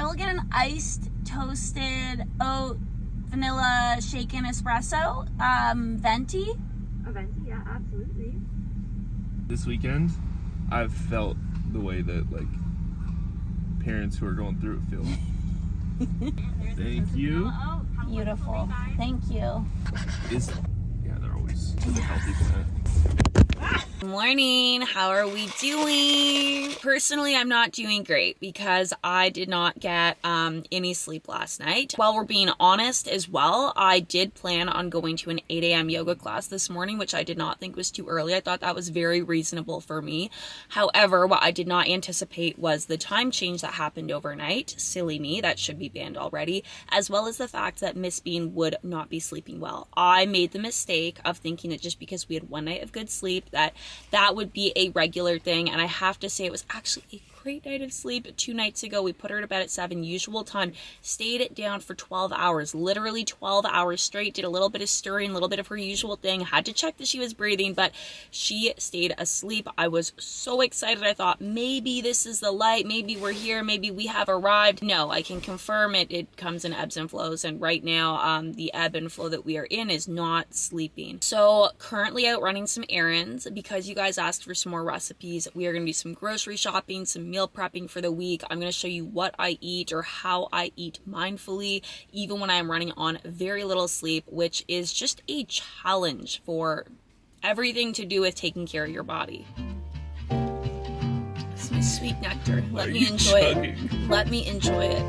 I'll get an iced toasted oat vanilla shaken espresso. Venti. A venti, yeah, absolutely. This weekend, I've felt the way that like parents who are going through it feel. Thank you. Beautiful. Thank you. Yeah, they're always to the healthy planet. Morning, how are we doing? Personally, I'm not doing great because I did not get any sleep last night. While we're being honest as well, I did plan on going to an 8 a.m. yoga class this morning, which I did not think was too early. I thought that was very reasonable for me. However, what I did not anticipate was the time change that happened overnight. Silly me, that should be banned already, as well as the fact that Miss Bean would not be sleeping well. I made the mistake of thinking that just because we had one night of good sleep that would be a regular thing, and I have to say it was actually a great night of sleep. 2 nights ago, we put her to bed at 7, usual time, stayed it down for 12 hours, literally 12 hours straight, did a little bit of stirring, a little bit of her usual thing, had to check that she was breathing, but she stayed asleep. I was so excited. I thought maybe this is the light, maybe we're here, maybe we have arrived. No, I can confirm it comes in ebbs and flows, and right now the ebb and flow that we are in is not sleeping. So currently out running some errands because you guys asked for some more recipes. We are going to do some grocery shopping, some meal prepping for the week. I'm going to show you what I eat or how I eat mindfully, even when I'm running on very little sleep, which is just a challenge for everything to do with taking care of your body. It's my sweet nectar. Let me enjoy it. Let me enjoy it.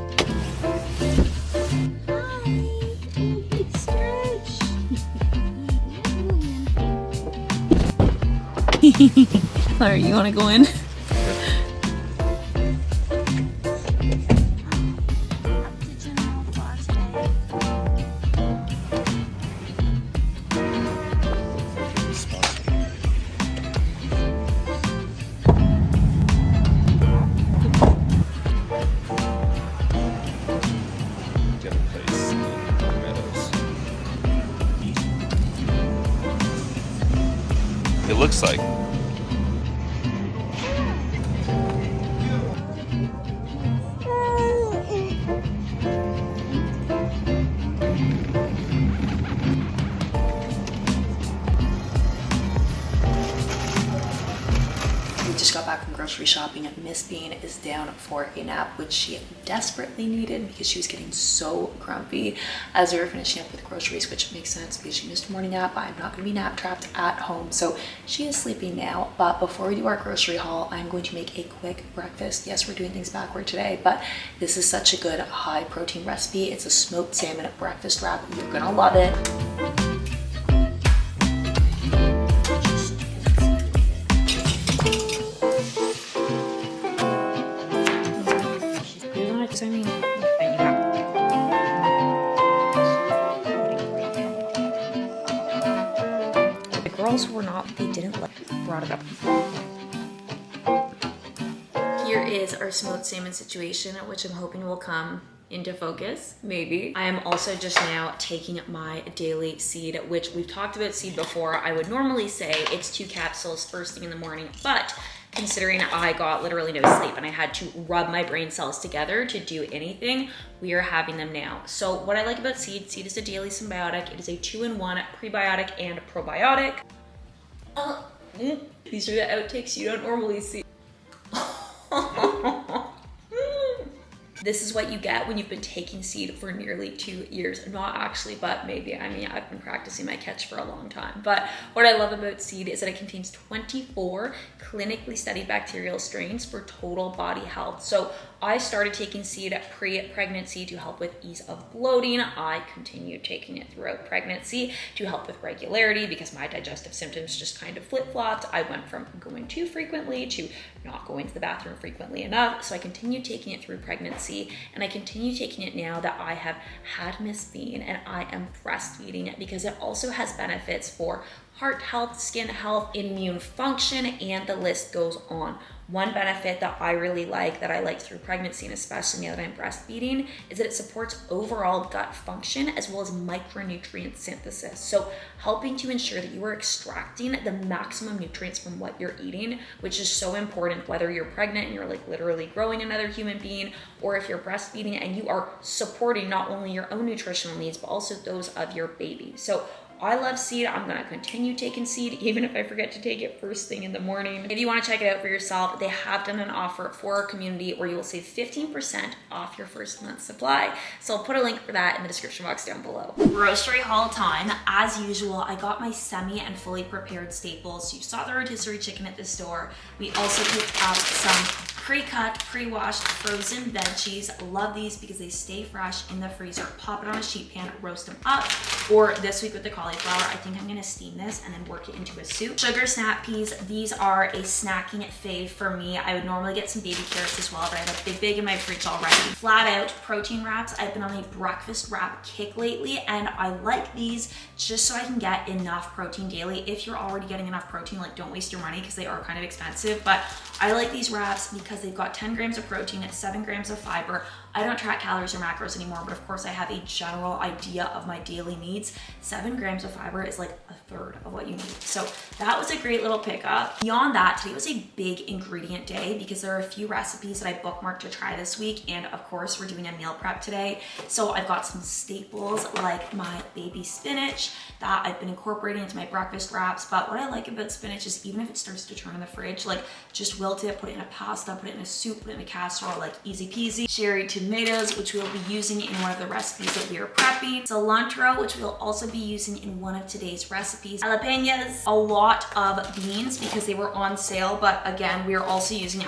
Alright, you want to go in? It looks like. We just got back from grocery shopping and Miss Bean is down for a nap, which she desperately needed because she was getting so grumpy as we were finishing up with groceries, which makes sense because she missed a morning nap. I'm not going to be nap trapped at home, so she is sleeping now. But before we do our grocery haul, I'm going to make a quick breakfast. Yes, we're doing things backward today, but this is such a good high protein recipe. It's a smoked salmon breakfast wrap. You're gonna love it. Girls were not, they didn't brought it up. Here is our smoked salmon situation, which I'm hoping will come into focus, maybe. I am also just now taking my daily seed, which we've talked about seed before. I would normally say it's 2 capsules first thing in the morning, but considering I got literally no sleep and I had to rub my brain cells together to do anything, we are having them now. So what I like about seed is a daily symbiotic. It is a 2-in-1 prebiotic and probiotic. These are the outtakes you don't normally see. This is what you get when you've been taking seed for nearly 2 years. Not actually, but maybe. I mean, I've been practicing my catch for a long time. But what I love about seed is that it contains 24 clinically studied bacterial strains for total body health. So I started taking seed pre-pregnancy to help with ease of bloating. I continued taking it throughout pregnancy to help with regularity because my digestive symptoms just kind of flip-flopped. I went from going too frequently to not going to the bathroom frequently enough. So I continued taking it through pregnancy, and I continue taking it now that I have had Miss Bean and I am breastfeeding it because it also has benefits for heart health, skin health, immune function, and the list goes on. One benefit that I really like, that I like through pregnancy and especially now that I'm breastfeeding, is that it supports overall gut function as well as micronutrient synthesis. So helping to ensure that you are extracting the maximum nutrients from what you're eating, which is so important whether you're pregnant and you're like literally growing another human being, or if you're breastfeeding and you are supporting not only your own nutritional needs, but also those of your baby. So I love seed. I'm gonna continue taking seed even if I forget to take it first thing in the morning. If you wanna check it out for yourself, they have done an offer for our community where you will save 15% off your first month's supply. So I'll put a link for that in the description box down below. Grocery haul time. As usual, I got my semi and fully prepared staples. You saw the rotisserie chicken at the store. We also picked up some pre-cut, pre-washed, frozen veggies. Love these because they stay fresh in the freezer. Pop it on a sheet pan, roast them up. Or this week with the cauliflower, I think I'm gonna steam this and then work it into a soup. Sugar snap peas, these are a snacking fave for me. I would normally get some baby carrots as well, but I have a big in my fridge already. Flat out protein wraps. I've been on a breakfast wrap kick lately, and I like these just so I can get enough protein daily. If you're already getting enough protein, like don't waste your money because they are kind of expensive, but I like these wraps because they've got 10 grams of protein and 7 grams of fiber. I don't track calories or macros anymore, but of course I have a general idea of my daily needs. 7 grams of fiber is like a third of what you need. So that was a great little pickup. Beyond that, today was a big ingredient day because there are a few recipes that I bookmarked to try this week. And of course we're doing a meal prep today. So I've got some staples like my baby spinach that I've been incorporating into my breakfast wraps. But what I like about spinach is even if it starts to turn in the fridge, like just wilt it, put it in a pasta, put it in a soup, put it in a casserole, like easy peasy. Cherry tomatoes, which we'll be using in one of the recipes that we are prepping. Cilantro, which we'll also be using in one of today's recipes. Jalapenos, a lot of beans because they were on sale, but again, we're also using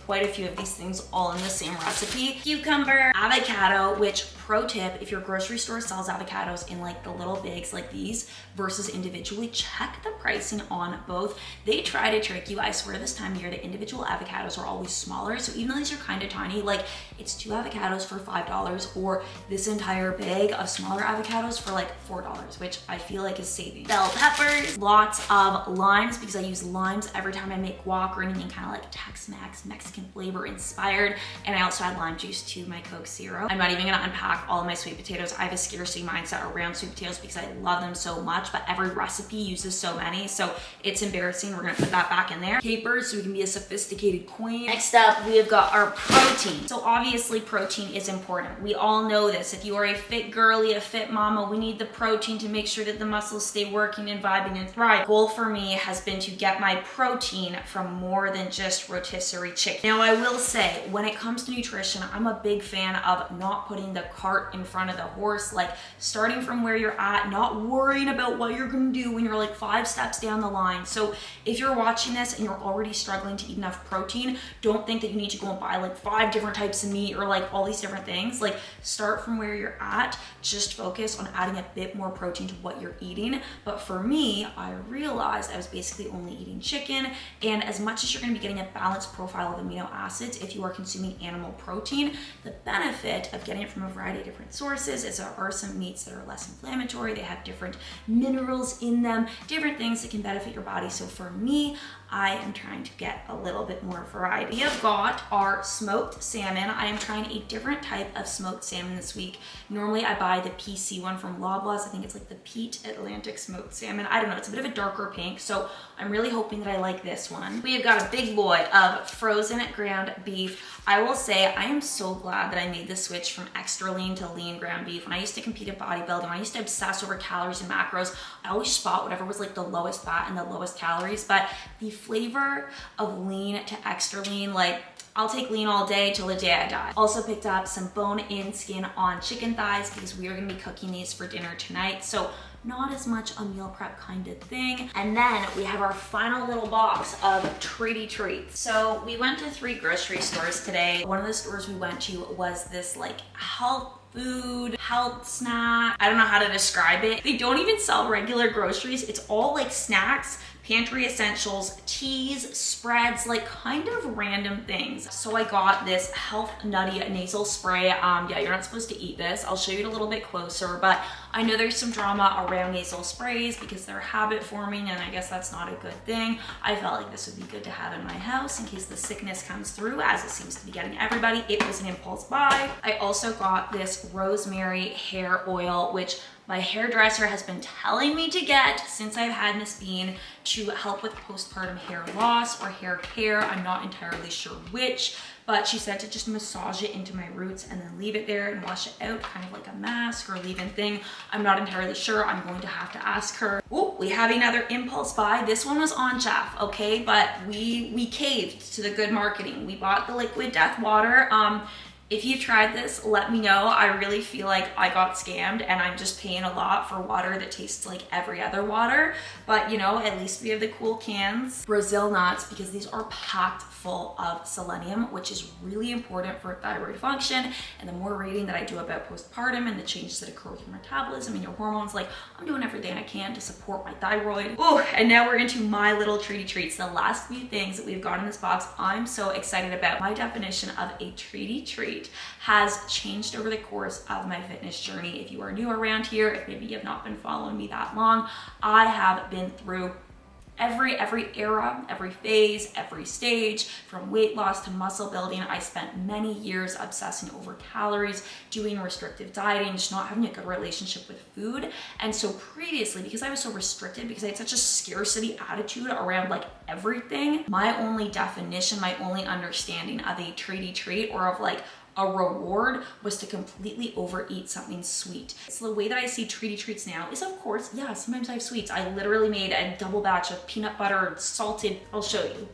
quite a few of these things all in the same recipe. Cucumber, avocado, which pro tip, if your grocery store sells avocados in like the little bags like these versus individually, check the pricing on both. They try to trick you. I swear this time of year, the individual avocados are always smaller. So even though these are kind of tiny, like it's 2 avocados for $5 or this entire bag of smaller avocados for like $4, which I feel like is saving. Bell peppers, lots of limes because I use limes every time I make guac or anything kind of like Tex-Mex, Mexican flavor inspired. And I also add lime juice to my Coke Zero. I'm not even gonna unpack all of my sweet potatoes. I have a scarcity mindset around sweet potatoes because I love them so much, but every recipe uses so many, so it's embarrassing. We're gonna put that back in there. Capers, so we can be a sophisticated queen. Next up, we have got our protein. So obviously protein is important. We all know this. If you are a fit girly, a fit mama, we need the protein to make sure that the muscles stay working and vibing and thrive. Goal for me has been to get my protein from more than just rotisserie chicken. Now I will say, when it comes to nutrition, I'm a big fan of not putting the cart in front of the horse, like starting from where you're at, not worrying about what you're gonna do when you're like 5 steps down the line. So if you're watching this and you're already struggling to eat enough protein, don't think that you need to go and buy like 5 different types of meat or like all these different things. Like start from where you're at, just focus on adding a bit more protein to what you're eating. But for me, I realized I was basically only eating chicken, and as much as you're gonna be getting a balanced profile of amino acids if you are consuming animal protein, the benefit of getting it from a variety of different sources is there are some meats that are less inflammatory, they have different minerals in them, different things that can benefit your body. So for me, I am trying to get a little bit more variety. We have got our smoked salmon. I am trying a different type of smoked salmon this week. Normally I buy the PC one from Loblaws. I think it's like the Pete Atlantic smoked salmon. I don't know, it's a bit of a darker pink, so I'm really hoping that I like this one. We have got a big boy of frozen ground beef. I will say I am so glad that I made the switch from extra lean to lean ground beef. When I used to compete at bodybuilding, when I used to obsess over calories and macros, I always spot whatever was like the lowest fat and the lowest calories, but the flavor of lean to extra lean, like I'll take lean all day till the day I die. Also picked up some bone-in skin on chicken thighs because we are gonna be cooking these for dinner tonight. So not as much a meal prep kind of thing. And then we have our final little box of treaty treats. So we went to 3 grocery stores today. One of the stores we went to was this like health food, health snack. I don't know how to describe it. They don't even sell regular groceries. It's all like snacks, pantry essentials, teas, spreads, like kind of random things. So I got this Health Nutty nasal spray. Yeah, you're not supposed to eat this. I'll show you it a little bit closer, but I know there's some drama around nasal sprays because they're habit forming, and I guess that's not a good thing. I felt like this would be good to have in my house in case the sickness comes through, as it seems to be getting everybody. It was an impulse buy. I also got this rosemary hair oil, which my hairdresser has been telling me to get since I've had Miss Bean, to help with postpartum hair loss or hair care. I'm not entirely sure which, but she said to just massage it into my roots and then leave it there and wash it out, kind of like a mask or leave-in thing. I'm not entirely sure. I'm going to have to ask her. Oh, we have another impulse buy. This one was on Jeff, okay? But we caved to the good marketing. We bought the liquid death water. If you tried this, let me know. I really feel like I got scammed and I'm just paying a lot for water that tastes like every other water. But you know, at least we have the cool cans. Brazil nuts, because these are packed full of selenium, which is really important for thyroid function. And the more reading that I do about postpartum and the changes that occur with your metabolism and your hormones, like I'm doing everything I can to support my thyroid. Oh, and now we're into my little treaty treats. The last few things that we've got in this box, I'm so excited about. My definition of a treaty treat has changed over the course of my fitness journey. If you are new around here, if maybe you have not been following me that long, I have been through every era, every phase, every stage, from weight loss to muscle building. I spent many years obsessing over calories, doing restrictive dieting, just not having a good relationship with food. And so previously, because I was so restricted, because I had such a scarcity attitude around like everything, my only definition, my only understanding of a treaty treat or of like a reward was to completely overeat something sweet. So the way that I see treaty treats now is, of course, yeah, sometimes I have sweets. I literally made a double batch of peanut butter salted, I'll show you.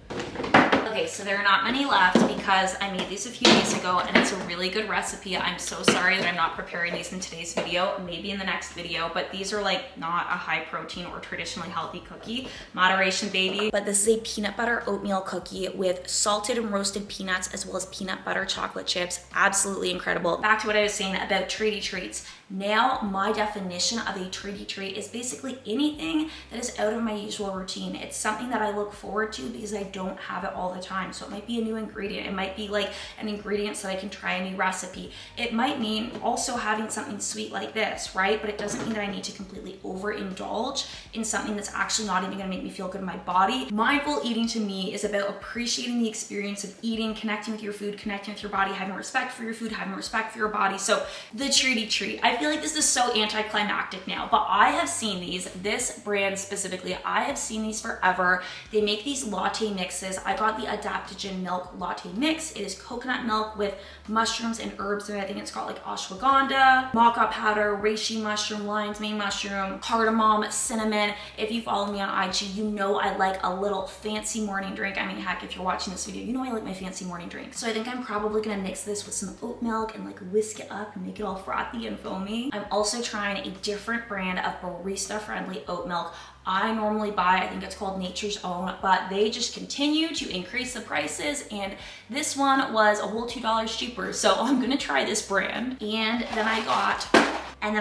Okay, so there are not many left because I made these a few days ago and it's a really good recipe. I'm so sorry that I'm not preparing these in today's video, maybe in the next video, but these are like not a high protein or traditionally healthy cookie. Moderation, baby. But this is a peanut butter oatmeal cookie with salted and roasted peanuts as well as peanut butter chocolate chips. Absolutely incredible. Back to what I was saying about treaty treats. Now, my definition of a treaty treat is basically anything that is out of my usual routine. It's something that I look forward to because I don't have it all the time. So it might be a new ingredient. It might be like an ingredient so that I can try a new recipe. It might mean also having something sweet like this, right? But it doesn't mean that I need to completely overindulge in something that's actually not even gonna make me feel good in my body. Mindful eating to me is about appreciating the experience of eating, connecting with your food, connecting with your body, having respect for your food, having respect for your body. So the treaty treat, I feel like this is so anticlimactic now, but I have seen these, this brand specifically, I have seen these forever. They make these latte mixes. I got the adaptogen milk latte mix. It is coconut milk with mushrooms and herbs, and I think it's got like ashwagandha, maca powder, reishi mushroom, lion's mane mushroom, cardamom, cinnamon. If you follow me on IG, you know I like a little fancy morning drink. I mean, heck, if you're watching this video, you know I like my fancy morning drink. So I think I'm probably gonna mix this with some oat milk and like whisk it up and make it all frothy and foamy. I'm also trying a different brand of barista-friendly oat milk. I normally buy, I think it's called Nature's Own, but they just continue to increase the prices, and this one was a whole $2 cheaper, so I'm gonna try this brand. And then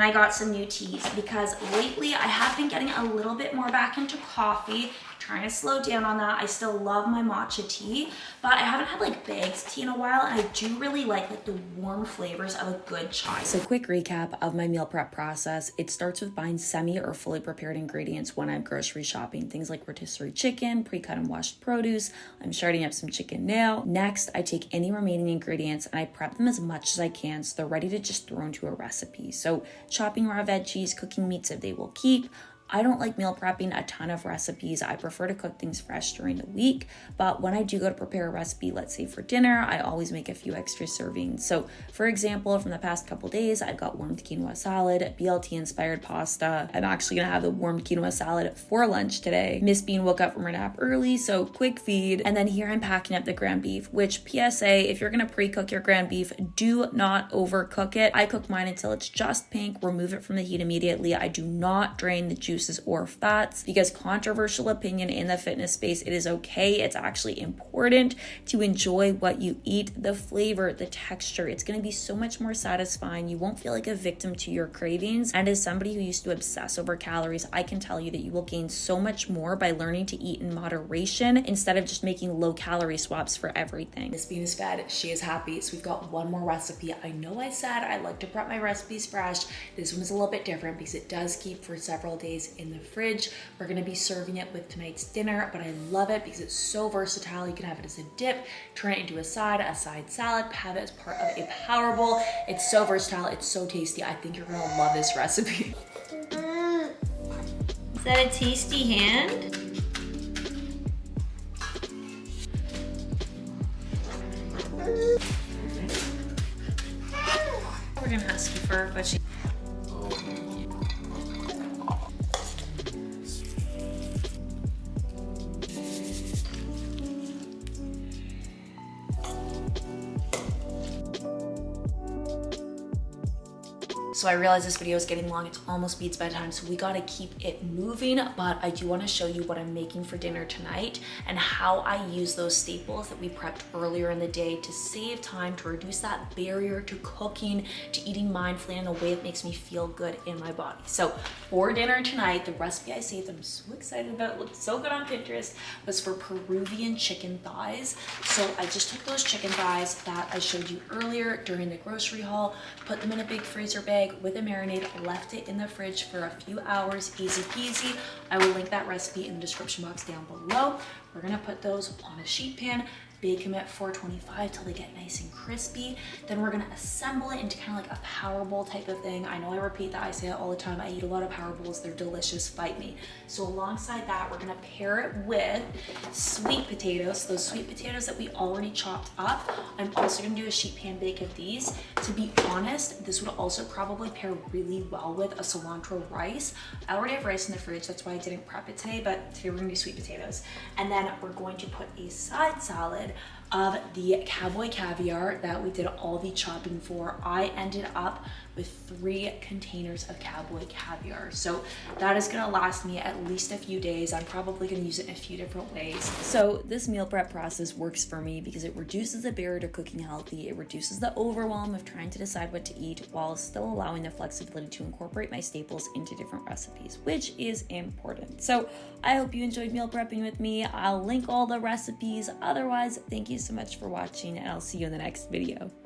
I got some new teas because lately I have been getting a little bit more back into coffee, trying to slow down on that. I still love my matcha tea, but I haven't had like bags tea in a while, and I do really like the warm flavors of a good chai. So quick recap of my meal prep process. It starts with buying semi or fully prepared ingredients when I'm grocery shopping. Things like rotisserie chicken, pre-cut and washed produce. I'm starting up some chicken now. Next, I take any remaining ingredients and I prep them as much as I can so they're ready to just throw into a recipe. So chopping raw veggies, cooking meats if they will keep. I don't like meal prepping a ton of recipes. I prefer to cook things fresh during the week, but when I do go to prepare a recipe, let's say for dinner, I always make a few extra servings. So for example, from the past couple days, I've got warmed quinoa salad, BLT inspired pasta. I'm actually gonna have the warmed quinoa salad for lunch today. Miss Bean woke up from her nap early, so quick feed. And then here I'm packing up the ground beef, which PSA, if you're gonna pre-cook your ground beef, do not overcook it. I cook mine until it's just pink, remove it from the heat immediately. I do not drain the juice juices or fats, because controversial opinion in the fitness space, it is okay. It's actually important to enjoy what you eat, the flavor, the texture. It's going to be so much more satisfying. You won't feel like a victim to your cravings. And as somebody who used to obsess over calories, I can tell you that you will gain so much more by learning to eat in moderation instead of just making low calorie swaps for everything. Miss Bean is fed. She is happy. So we've got one more recipe. I know I said I like to prep my recipes fresh. This one is a little bit different because it does keep for several days in the fridge. We're going to be serving it with tonight's dinner, but I love it because it's so versatile. You can have it as a dip, turn it into a side salad, have it as part of a power bowl. It's so versatile. It's so tasty. I think you're going to love this recipe. Is that a tasty hand? We're gonna husky fur, but she. So I realize this video is getting long. It's almost Beats bedtime, so we gotta keep it moving. But I do wanna show you what I'm making for dinner tonight and how I use those staples that we prepped earlier in the day to save time, to reduce that barrier to cooking, to eating mindfully in a way that makes me feel good in my body. So for dinner tonight, the recipe I saved, I'm so excited about, it looked so good on Pinterest, was for Peruvian chicken thighs. So I just took those chicken thighs that I showed you earlier during the grocery haul, put them in a big freezer bag with a marinade, left it in the fridge for a few hours, easy peasy. I will link that recipe in the description box down below. We're gonna put those on a sheet pan, bake them at 425 till they get nice and crispy. Then we're gonna assemble it into kind of like a power bowl type of thing. I know I repeat that, I say it all the time. I eat a lot of power bowls, they're delicious, fight me. So alongside that, we're gonna pair it with sweet potatoes. Those sweet potatoes that we already chopped up. I'm also gonna do a sheet pan bake of these. To be honest, this would also probably pair really well with a cilantro rice. I already have rice in the fridge, that's why I didn't prep it today, but today we're gonna do sweet potatoes. And then we're going to put a side salad of the cowboy caviar that we did all the chopping for. I ended up with 3 containers of cowboy caviar. So that is gonna last me at least a few days. I'm probably gonna use it in a few different ways. So this meal prep process works for me because it reduces the barrier to cooking healthy. It reduces the overwhelm of trying to decide what to eat while still allowing the flexibility to incorporate my staples into different recipes, which is important. So I hope you enjoyed meal prepping with me. I'll link all the recipes. Otherwise, thank you so much for watching and I'll see you in the next video.